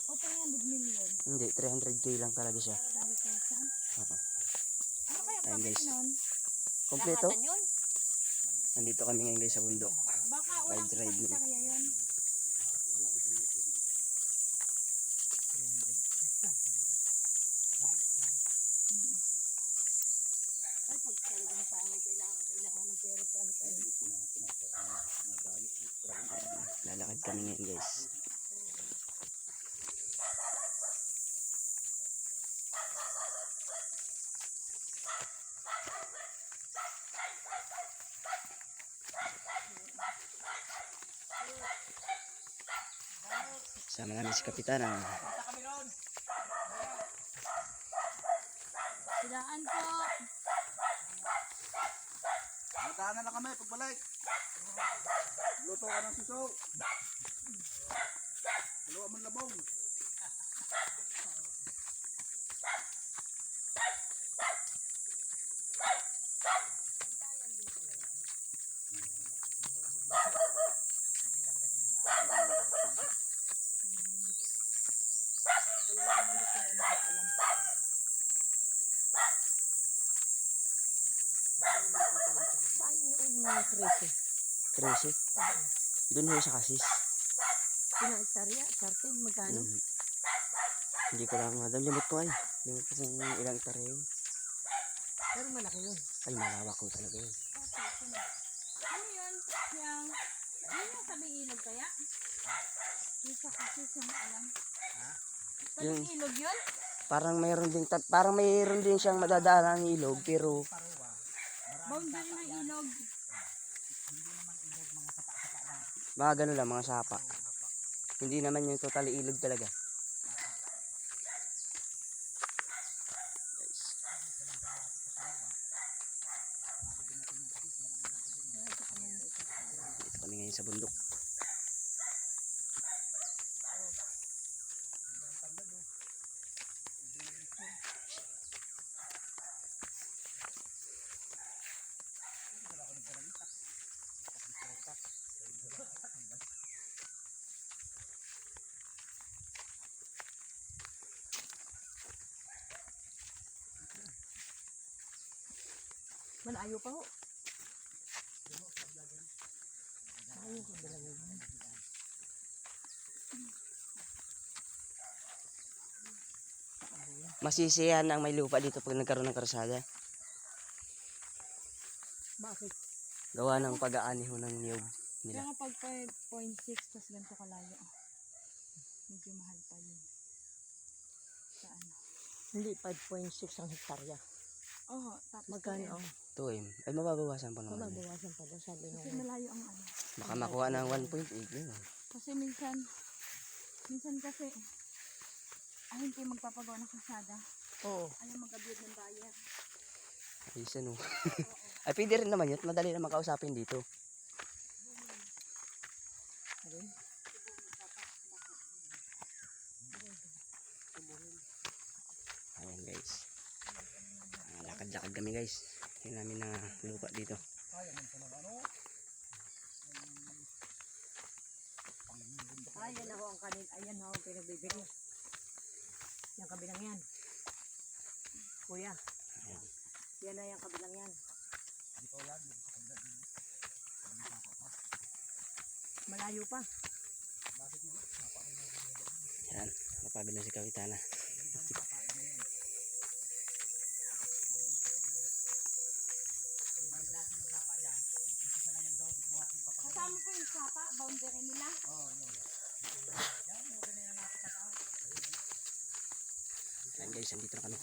O 300 million? Hindi, 300k lang talaga siya. 3,000? Oo. Ano kaya Ayan, guys. nun? Kompleto. Lahatan yun? Nandito kami ngayon guys sa bundok. Baka walang Wide ride isang lang. kaya yun. Ay, pag talagang pangay, kailangan ng pera kahit ano. Lalakad kami ngayon guys. Sama namin si Kapitana. Sidaan po. Matahanan na kami pagbalik. Luto ka ng siso. Haluan mo ng labong. Saan yung mga 13? 13. Doon ho sa kasis. Pinaktarya, sartin, magkano? Hindi ko lang madam. Limot ko ay. Limot ko kung ilang hektarya yun. Pero malaki yun. Ay malawak ko talaga yun. Ano yun? Yung tabing ilog kaya? Yung sa kasi sa alam. Tabing ilog yun? Parang mayroon din siyang madadaanan ng ilog pero Boundary ng ilog. mga ganun lang, mga sapa. Hindi naman yung totally ilog talaga. Dito kami ngayon sa bundok. Malayo pa ho. Malayo pa ba lang? Masisiyahan ang may lupa dito pag nagkaroon ng karsada. Bakit? Gawa ng pag-aani ho ng niyog nila. Kaya nga pag 5.6 tas ganito kalayo. Medyo mahal pa yun. Sa ano? Hindi, 5.6 ang hektarya. Oo, tapos Magkano? Ito eh. Ay mababawasan pa naman. Mababawasan pa daw, sabi Kasi nung malayo ang ano. Baka makuha ng 1.8 yun. Kasi minsan kasi ay hindi magpapagawa ng kalsada. Oo. Ayaw mag-abuse ng buyer. Ayos ano. Ay pwede rin naman yun. Madali naman kausapin dito. Ayan guys. Lakad-lakad kami guys. Yung namin na lupa dito. Ayan ako ang kanil. Ayan ako ang pinagbibigay. Yung kabilang yan. Kuya. Ayan. Yan na yung kabilang yan. Malayo pa. Ayan. Napagod na si Kapitana. Kasama po yung sapa, boundary nila. Ayan guys, andito na kami.